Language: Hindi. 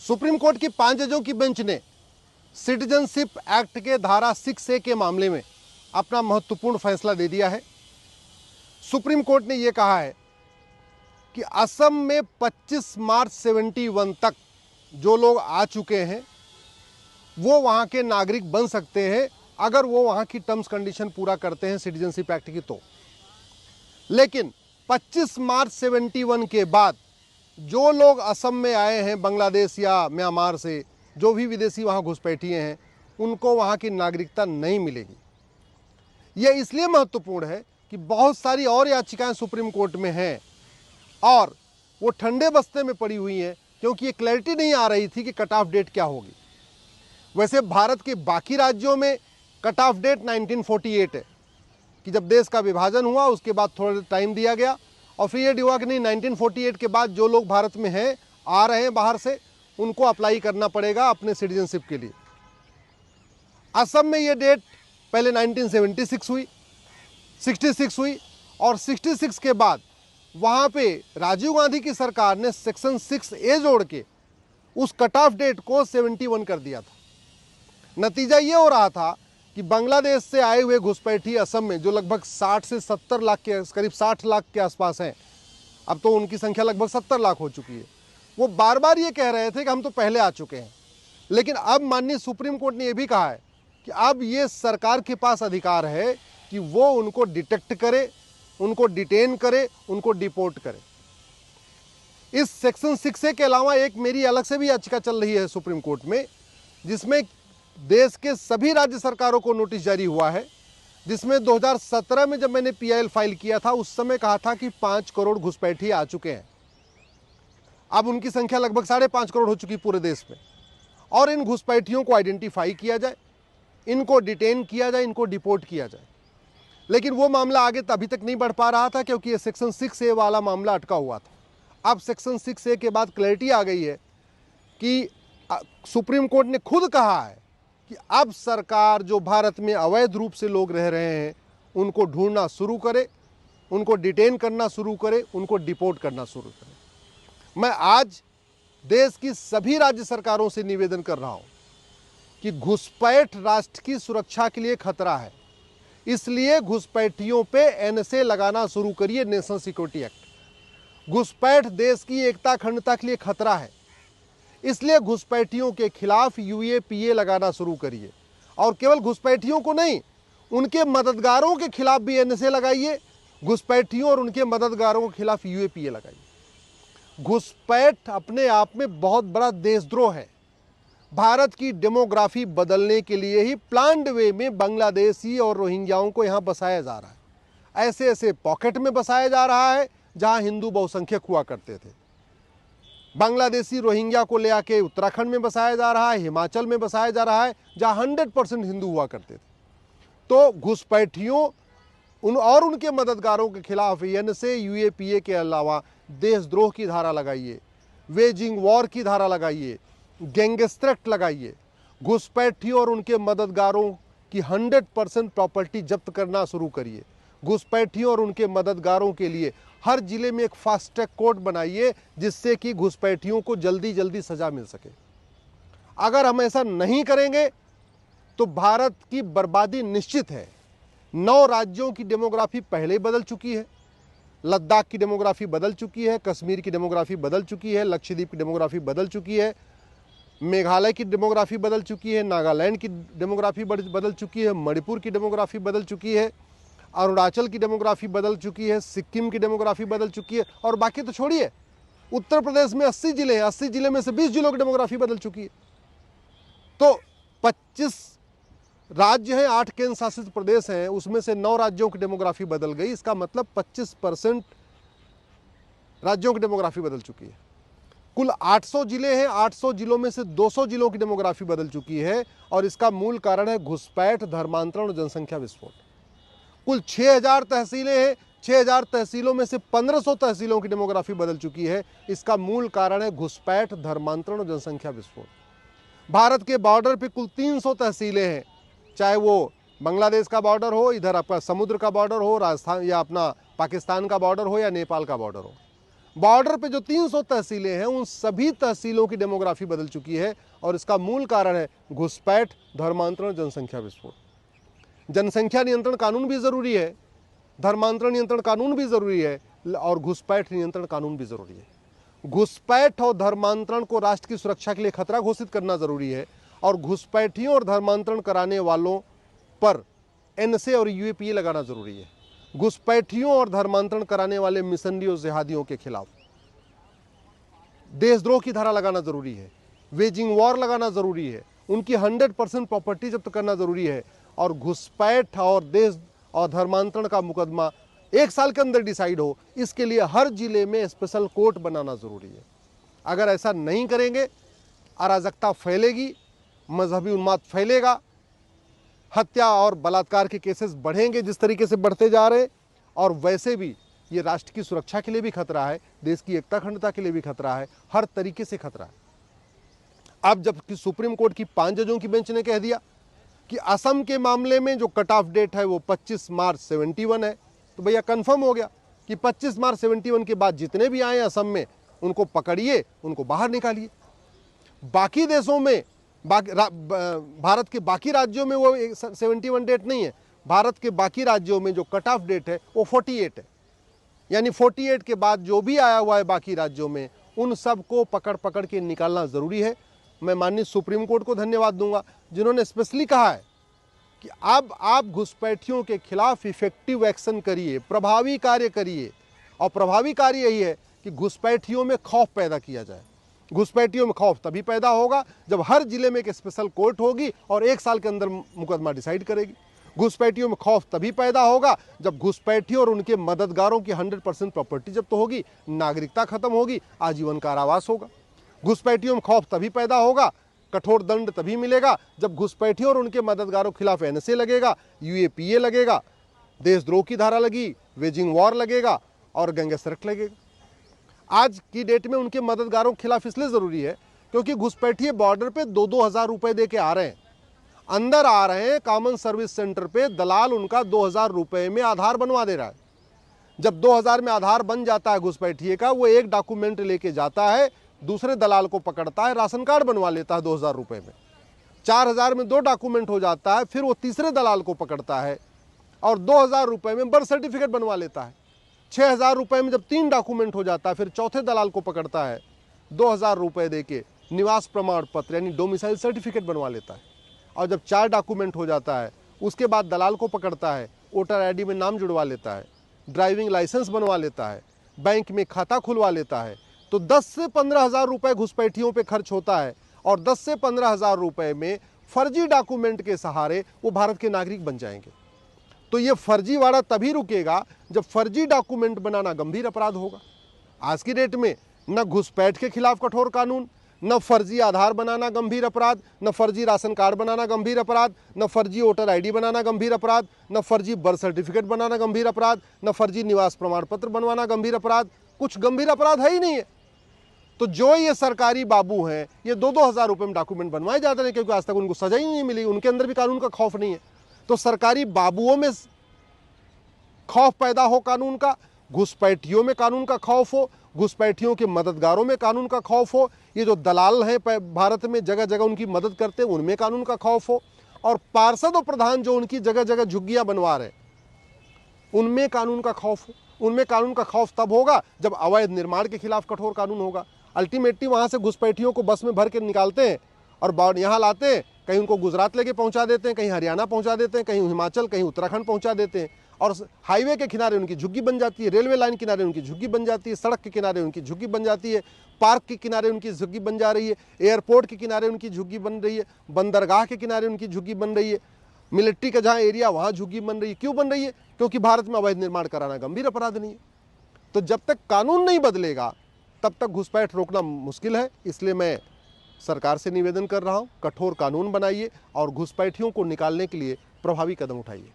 सुप्रीम कोर्ट की 5 जजों की बेंच ने सिटीजनशिप एक्ट के धारा 6A के मामले में अपना महत्वपूर्ण फैसला दे दिया है। सुप्रीम कोर्ट ने यह कहा है कि असम में 25 मार्च 71 तक जो लोग आ चुके हैं वो वहां के नागरिक बन सकते हैं अगर वो वहां की टर्म्स कंडीशन पूरा करते हैं सिटीजनशिप एक्ट की। तो लेकिन 25 मार्च 71 के बाद जो लोग असम में आए हैं बांग्लादेश या म्यांमार से, जो भी विदेशी वहां घुसपैठिए हैं, उनको वहां की नागरिकता नहीं मिलेगी। यह इसलिए महत्वपूर्ण है कि बहुत सारी और याचिकाएं सुप्रीम कोर्ट में हैं और वो ठंडे बस्ते में पड़ी हुई हैं क्योंकि ये क्लैरिटी नहीं आ रही थी कि कट ऑफ डेट क्या होगी। वैसे भारत के बाकी राज्यों में कट ऑफ डेट 1948 है कि जब देश का विभाजन हुआ उसके बाद थोड़ा टाइम दिया गया और फिर ये हुआ कि नहीं, 1948 के बाद जो लोग भारत में हैं, आ रहे हैं बाहर से, उनको अप्लाई करना पड़ेगा अपने सिटीजनशिप के लिए। असम में ये डेट पहले 1976 हुई, 66 हुई और 66 के बाद वहाँ पे राजीव गांधी की सरकार ने सेक्शन 6A जोड़ के उस कट ऑफ डेट को 71 कर दिया था। नतीजा ये हो रहा था कि बांग्लादेश से आए हुए घुसपैठी असम में जो लगभग 60 से 70 लाख के करीब 60 लाख के आसपास हैं, अब तो उनकी संख्या लगभग 70 लाख हो चुकी है, वो बार बार ये कह रहे थे कि हम तो पहले आ चुके हैं। लेकिन अब माननीय सुप्रीम कोर्ट ने यह भी कहा है कि अब ये सरकार के पास अधिकार है कि वो उनको डिटेक्ट करे, उनको डिटेन करे, उनको डिपोर्ट करे। इस सेक्शन 6A के अलावा एक मेरी अलग से भी याचिका चल रही है सुप्रीम कोर्ट में, जिसमें देश के सभी राज्य सरकारों को नोटिस जारी हुआ है, जिसमें 2017 में जब मैंने PIL फाइल किया था उस समय कहा था कि 5 करोड़ घुसपैठी आ चुके हैं। अब उनकी संख्या लगभग 5.5 करोड़ हो चुकी पूरे देश में। और इन घुसपैठियों को आइडेंटिफाई किया जाए, इनको डिटेन किया जाए, इनको डिपोर्ट किया जाए। लेकिन वो मामला आगे अभी तक नहीं बढ़ पा रहा था क्योंकि ये सेक्शन 6A वाला मामला अटका हुआ था। अब सेक्शन 6A के बाद क्लैरिटी आ गई है कि सुप्रीम कोर्ट ने खुद कहा है कि अब सरकार जो भारत में अवैध रूप से लोग रह रहे हैं उनको ढूंढना शुरू करे, उनको डिटेन करना शुरू करे, उनको डिपोर्ट करना शुरू करे। मैं आज देश की सभी राज्य सरकारों से निवेदन कर रहा हूं कि घुसपैठ राष्ट्र की सुरक्षा के लिए खतरा है, इसलिए घुसपैठियों पे NSA लगाना शुरू करिए, नेशनल सिक्योरिटी एक्ट। घुसपैठ देश की एकता अखंडता के लिए खतरा है, इसलिए घुसपैठियों के खिलाफ UAPA लगाना शुरू करिए। और केवल घुसपैठियों को नहीं, उनके मददगारों के खिलाफ भी NSA लगाइए, घुसपैठियों और उनके मददगारों के खिलाफ UAPA लगाइए। घुसपैठ अपने आप में बहुत बड़ा देशद्रोह है। भारत की डेमोग्राफी बदलने के लिए ही प्लान्ड वे में बांग्लादेशी और रोहिंग्याओं को यहाँ बसाया जा रहा है। ऐसे ऐसे पॉकेट में बसाया जा रहा है जहाँ हिंदू बहुसंख्यक हुआ करते थे। बांग्लादेशी रोहिंग्या को ले आके उत्तराखंड में बसाया जा रहा है, हिमाचल में बसाया जा रहा है जहाँ 100% हिंदू हुआ करते थे। तो घुसपैठियों और उनके मददगारों के खिलाफ NSA UAPA के अलावा देशद्रोह की धारा लगाइए, वेजिंग वॉर की धारा लगाइए, गैंगस्टर एक्ट लगाइए। घुसपैठियों और उनके मददगारों की 100% प्रॉपर्टी जब्त करना शुरू करिए। घुसपैठियों और उनके मददगारों के लिए हर जिले में एक फास्ट ट्रैक कोर्ट बनाइए जिससे कि घुसपैठियों को जल्दी जल्दी सजा मिल सके। अगर हम ऐसा नहीं करेंगे तो भारत की बर्बादी निश्चित है। 9 राज्यों की डेमोग्राफी पहले ही बदल चुकी है। लद्दाख की डेमोग्राफी बदल चुकी है, कश्मीर की डेमोग्राफी बदल चुकी है, लक्षद्वीप की डेमोग्राफी बदल चुकी है, मेघालय की डेमोग्राफी बदल चुकी है, नागालैंड की डेमोग्राफी बदल चुकी है, मणिपुर की डेमोग्राफी बदल चुकी है, अरुणाचल की डेमोग्राफी बदल चुकी है, सिक्किम की डेमोग्राफी बदल चुकी है और बाकी तो छोड़िए, उत्तर प्रदेश में 80 जिले हैं, 80 जिले में से 20 जिलों की डेमोग्राफी बदल चुकी है। तो 25 राज्य हैं, 8 केंद्र शासित प्रदेश हैं, उसमें से 9 राज्यों की डेमोग्राफी बदल गई। इसका मतलब 25% राज्यों की डेमोग्राफी बदल चुकी है। कुल 800 जिले हैं, 800 जिलों में से 200 जिलों की डेमोग्राफी बदल चुकी है और इसका मूल कारण है घुसपैठ, धर्मांतरण और जनसंख्या विस्फोट। कुल 6000 तहसीलें हैं, 6000 तहसीलों में से 1500 तहसीलों की डेमोग्राफी बदल चुकी है। इसका मूल कारण है घुसपैठ, धर्मांतरण और जनसंख्या विस्फोट। भारत के बॉर्डर पे कुल 300 तहसीलें हैं, चाहे वो बांग्लादेश का बॉर्डर हो, इधर आपका समुद्र का बॉर्डर हो, राजस्थान या अपना पाकिस्तान का बॉर्डर हो या नेपाल का बॉर्डर हो। बॉर्डर पे जो 300 तहसीलें हैं उन सभी तहसीलों की डेमोग्राफी बदल चुकी है और इसका मूल कारण है घुसपैठ, धर्मांतरण, जनसंख्या विस्फोट। जनसंख्या नियंत्रण कानून भी जरूरी है, धर्मांतरण नियंत्रण कानून भी जरूरी है और घुसपैठ नियंत्रण कानून भी जरूरी है। घुसपैठ और धर्मांतरण को राष्ट्र की सुरक्षा के लिए खतरा घोषित करना जरूरी है और घुसपैठियों और धर्मांतरण कराने वालों पर एनएसए और यूएपीए लगाना जरूरी है। घुसपैठियों और धर्मांतरण कराने वाले मिशनरियों, जिहादियों के खिलाफ देशद्रोह की धारा लगाना जरूरी है, वेजिंग वॉर लगाना जरूरी है, उनकी 100% प्रॉपर्टी जब्त करना जरूरी है और घुसपैठ और देश और धर्मांतरण का मुकदमा 1 साल के अंदर डिसाइड हो, इसके लिए हर जिले में स्पेशल कोर्ट बनाना जरूरी है। अगर ऐसा नहीं करेंगे अराजकता फैलेगी, मजहबी उन्माद फैलेगा, हत्या और बलात्कार के केसेस बढ़ेंगे जिस तरीके से बढ़ते जा रहे हैं और वैसे भी ये राष्ट्र की सुरक्षा के लिए भी खतरा है, देश की एकता अखंडता के लिए भी खतरा है, हर तरीके से खतरा है। अब जबकि सुप्रीम कोर्ट की 5 जजों की बेंच ने कह दिया कि असम के मामले में जो कट ऑफ डेट है वो 25 मार्च 71 है, तो भैया कंफर्म हो गया कि 25 मार्च 71 के बाद जितने भी आए असम में उनको पकड़िए, उनको बाहर निकालिए। बाकी देशों में भारत के बाकी राज्यों में वो 71 डेट नहीं है, भारत के बाकी राज्यों में जो कट ऑफ डेट है वो 48 है, यानी 48 के बाद जो भी आया हुआ है बाकी राज्यों में उन सबको पकड़ के निकालना जरूरी है। मैं माननीय सुप्रीम कोर्ट को धन्यवाद दूंगा जिन्होंने स्पेशली कहा है कि अब आप घुसपैठियों के खिलाफ इफेक्टिव एक्शन करिए, प्रभावी कार्य करिए और प्रभावी कार्य यही है कि घुसपैठियों में खौफ पैदा किया जाए। घुसपैठियों में खौफ तभी पैदा होगा जब हर जिले में एक स्पेशल कोर्ट होगी और 1 साल के अंदर मुकदमा डिसाइड करेगी। घुसपैठियों में खौफ तभी पैदा होगा जब घुसपैठियों और उनके मददगारों की 100% प्रॉपर्टी जब्त होगी, नागरिकता खत्म होगी, आजीवन कारावास होगा। घुसपैठियों में खौफ तभी पैदा होगा, कठोर दंड तभी मिलेगा जब घुसपैठियों और उनके मददगारों के खिलाफ एनएसए लगेगा, यूएपीए लगेगा, देशद्रोह की धारा लगी, वेजिंग वॉर लगेगा और गैंगस्टर एक्ट लगेगा। आज की डेट में उनके मददगारों के खिलाफ इसलिए जरूरी है क्योंकि घुसपैठिए बॉर्डर पे 2-2 हज़ार रुपए दे के आ रहे हैं, अंदर आ रहे हैं, कॉमन सर्विस सेंटर पे दलाल उनका 2,000 रुपए में आधार बनवा दे रहा है। जब 2,000 में आधार बन जाता है घुसपैठिए का, वो एक डॉक्यूमेंट लेके जाता है, दूसरे दलाल को पकड़ता है, राशन कार्ड बनवा लेता है 2,000 रुपए में। 4,000 में 2 डॉक्यूमेंट हो जाता है, फिर वो तीसरे दलाल को पकड़ता है और 2,000 रुपए में बर्थ सर्टिफिकेट बनवा लेता है। 6,000 रुपए में जब 3 डॉक्यूमेंट हो जाता है, फिर चौथे दलाल को पकड़ता है, 2,000 रुपए दे के निवास प्रमाण पत्र यानी डोमिसाइल सर्टिफिकेट बनवा लेता है और जब 4 डॉक्यूमेंट हो जाता है उसके बाद दलाल को पकड़ता है, वोटर आईडी में नाम जुड़वा लेता है, ड्राइविंग लाइसेंस बनवा लेता है, बैंक में खाता खुलवा लेता है। तो 10 से 15 हज़ार रुपये घुसपैठियों पे खर्च होता है और 10 से 15 हज़ार रुपये में फर्जी डॉक्यूमेंट के सहारे वो भारत के नागरिक बन जाएंगे। तो ये फर्जीवाड़ा तभी रुकेगा जब फर्जी डॉक्यूमेंट बनाना गंभीर अपराध होगा। आज की डेट में न घुसपैठ के खिलाफ कठोर कानून, न फर्जी आधार बनाना गंभीर अपराध, न फर्जी राशन कार्ड बनाना गंभीर अपराध, न फर्जी वोटर आईडी बनाना गंभीर अपराध, न फर्जी बर्थ सर्टिफिकेट बनाना गंभीर अपराध, न फर्जी निवास प्रमाण पत्र बनवाना गंभीर अपराध। कुछ गंभीर अपराध है ही नहीं है। तो जो ये सरकारी बाबू हैं ये 2-2 हज़ार रुपये में डॉक्यूमेंट बनवाए जाते हैं क्योंकि आज तक उनको सजा ही नहीं मिली, उनके अंदर भी कानून का खौफ नहीं है। तो सरकारी बाबुओं में खौफ पैदा हो कानून का, घुसपैठियों में कानून का खौफ हो, घुसपैठियों के मददगारों में कानून का खौफ हो, ये जो दलाल हैं भारत में जगह जगह उनकी मदद करते हैं उनमें कानून का खौफ हो और पार्षद और प्रधान जो उनकी जगह जगह झुग्गियां बनवा रहे उनमें कानून का खौफ हो। उनमें कानून का खौफ तब होगा जब अवैध निर्माण के खिलाफ कठोर कानून होगा। अल्टीमेटली वहाँ से घुसपैठियों को बस में भर के निकालते हैं और यहाँ लाते हैं, कहीं उनको गुजरात लेके पहुँचा देते हैं, कहीं हरियाणा पहुँचा देते हैं, कहीं हिमाचल, कहीं उत्तराखंड पहुँचा देते हैं और हाईवे के किनारे उनकी झुग्गी बन जाती है, रेलवे लाइन किनारे उनकी झुग्गी बन जाती है, सड़क के किनारे उनकी झुग्गी बन जाती है, पार्क के किनारे उनकी झुग्गी बन जा रही है, एयरपोर्ट के किनारे उनकी झुग्गी बन रही है, बंदरगाह के किनारे उनकी झुग्गी बन रही है, मिलिट्री का जहाँ एरिया वहाँ झुग्गी बन रही है। क्यों बन रही है? क्योंकि भारत में अवैध निर्माण कराना गंभीर अपराध नहीं है। तो जब तक कानून नहीं बदलेगा तब तक घुसपैठ रोकना मुश्किल है। इसलिए मैं सरकार से निवेदन कर रहा हूँ, कठोर कानून बनाइए और घुसपैठियों को निकालने के लिए प्रभावी कदम उठाइए।